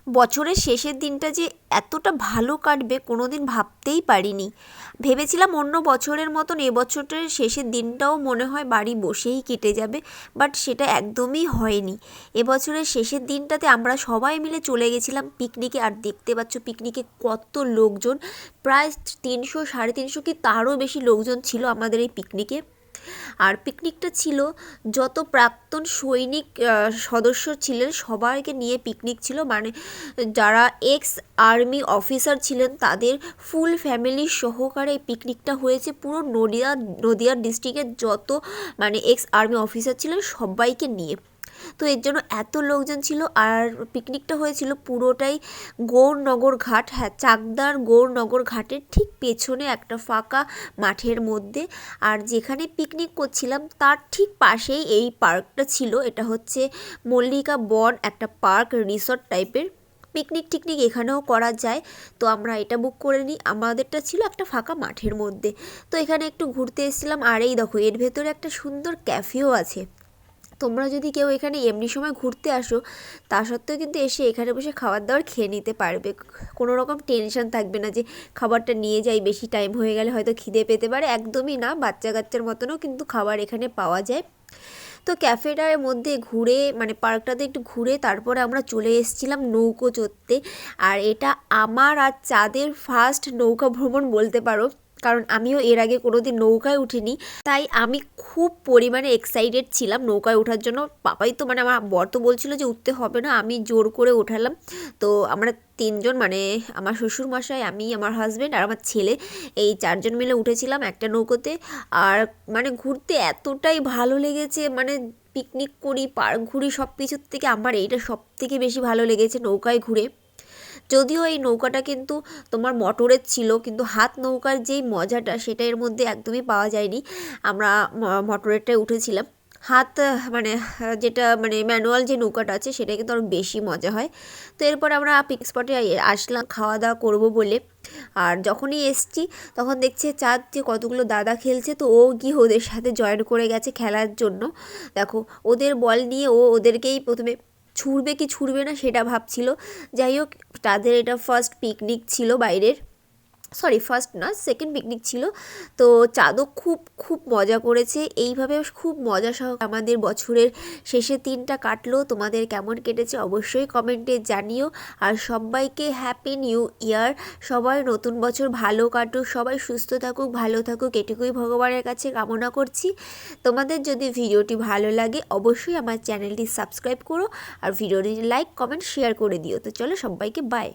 বছরের শেষের দিনটা যে এতটা ভালো কাটবে কোনোদিন ভাবতেই পারিনি। ভেবেছিলাম অন্য বছরের মতন এবছরের শেষের দিনটাও মনে হয় বাড়ি বসেই কেটে যাবে, বাট সেটা একদমই হয়নি। এবছরের শেষের দিনটাতে আমরা সবাই মিলে চলে গেছিলাম পিকনিকে। আর দেখতে পাচ্ছ পিকনিকে কত লোকজন, প্রায় 300 350 কি তারও বেশি লোকজন ছিল আমাদের এই পিকনিকে। আর পিকনিকটা ছিল যত প্রাক্তন সৈনিক সদস্য ছিলেন সবাইকে নিয়ে পিকনিক ছিল, মানে যারা এক্স আর্মি অফিসার ছিলেন তাদের ফুল ফ্যামিলি সহকারে এই পিকনিকটা হয়েছে। পুরো নদিয়া ডিস্ট্রিক্টের যত মানে এক্স আর্মি অফিসার ছিলেন সবাইকে নিয়ে। তো এর জন্য এত লোকজন ছিল। আর পিকনিকটা হয়েছিল পুরোটাই গৌরনগর ঘাট, হ্যাঁ চাকদার গৌরনগর ঘাটের ঠিক পেছনে একটা ফাঁকা মাঠের মধ্যে। আর যেখানে পিকনিক করছিলাম তার ঠিক পাশেই এই পার্কটা ছিল। এটা হচ্ছে মল্লিকা বন, একটা পার্ক রিসর্ট টাইপের। পিকনিক টিকনিক এখানেও করা যায়, তো আমরা এটা বুক করে নিই। আমাদেরটা ছিল একটা ফাঁকা মাঠের মধ্যে। তো এখানে একটু ঘুরতে এসেছিলাম। আর এই দেখো এর ভেতরে একটা সুন্দর ক্যাফেও আছে। তোমরা যদি কেউ এখানে এমনি সময় ঘুরতে আসো তা সত্ত্বেও কিন্তু এসে এখানে বসে খাবার দাবার খেয়ে নিতে পারবে। কোনো রকম টেনশন থাকবে না যে খাবারটা নিয়ে যাই, বেশি টাইম হয়ে গেলে হয়তো খিদে পেতে পারে, একদমই না। বাচ্চা কাচ্চার মতনও কিন্তু খাবার এখানে পাওয়া যায়। তো ক্যাফেটার মধ্যে ঘুরে মানে পার্কটাতে একটু ঘুরে তারপরে আমরা চলে এসেছিলাম নৌকো চড়তে। আর এটা আমার আর চাঁদের ফার্স্ট নৌকা ভ্রমণ বলতে পারো, কারণ আমিও এর আগে কোনোদিন নৌকায় উঠিনি। তাই আমি খুব পরিমাণে এক্সাইটেড ছিলাম নৌকায় ওঠার জন্য। পাপাই তো মানে আমার বর তো বলছিল যে উঠতে হবে না, আমি জোর করে ওঠালাম। তো আমরা তিনজন মানে আমার শ্বশুরমশাই, আমি, আমার হাজব্যান্ড আর আমার ছেলে, এই চারজন মিলে উঠেছিলাম একটা নৌকোতে। আর মানে ঘুরতে এতটাই ভালো লেগেছে, মানে পিকনিক করি, পার্ক ঘুরি, সব কিছুর থেকে আমার এইটা সব থেকে বেশি ভালো লেগেছে নৌকায় ঘুরে। যদিও এই নৌকাটা কিন্তু তোমার মোটরের ছিল, কিন্তু হাত নৌকার যেই মজাটা সেটা এর মধ্যে একদমই পাওয়া যায়নি। আমরা মোটরেরটায় উঠেছিলাম। হাত মানে যেটা মানে ম্যানুয়াল যে নৌকাটা আছে সেটা কিন্তু আরও বেশি মজা হয়। তো এরপর আমরা পিকনিক স্পটে আসলাম খাওয়া দাওয়া করবো বলে। আর যখনই এসছি তখন দেখছে চাঁদ যে কতগুলো দাদা খেলছে, তো ও গিয়ে ওদের সাথে জয়েন করে গেছে খেলার জন্য। দেখো ওদের বল নিয়ে ও ওদেরকেই প্রথমে ছুড়বে কি ছুড়বে না সেটা ভাবছিল। যাই হোক, তাদের এটা ফার্স্ট পিকনিক ছিল বাইরের, সরি ফার্স্ট না সেকেন্ড পিকনিক ছিল। তো চাঁদও খুব খুব মজা করেছে। এইভাবে খুব মজা সহ আমাদের বছরের শেষের দিনটা কাটলো। তোমাদের কেমন কেটেছে অবশ্যই কমেন্টে জানিও। আর সবাইকে হ্যাপি নিউ ইয়ার। সবাই নতুন বছর ভালো কাটুক, সবাই সুস্থ থাকুক, ভালো থাকুক, এটুকুই ভগবানের কাছে কামনা করছি। তোমাদের যদি ভিডিওটি ভালো লাগে অবশ্যই আমার চ্যানেলটি সাবস্ক্রাইব করো, আর ভিডিওটি লাইক কমেন্ট শেয়ার করে দিও। তো চলো সবাইকে বাই।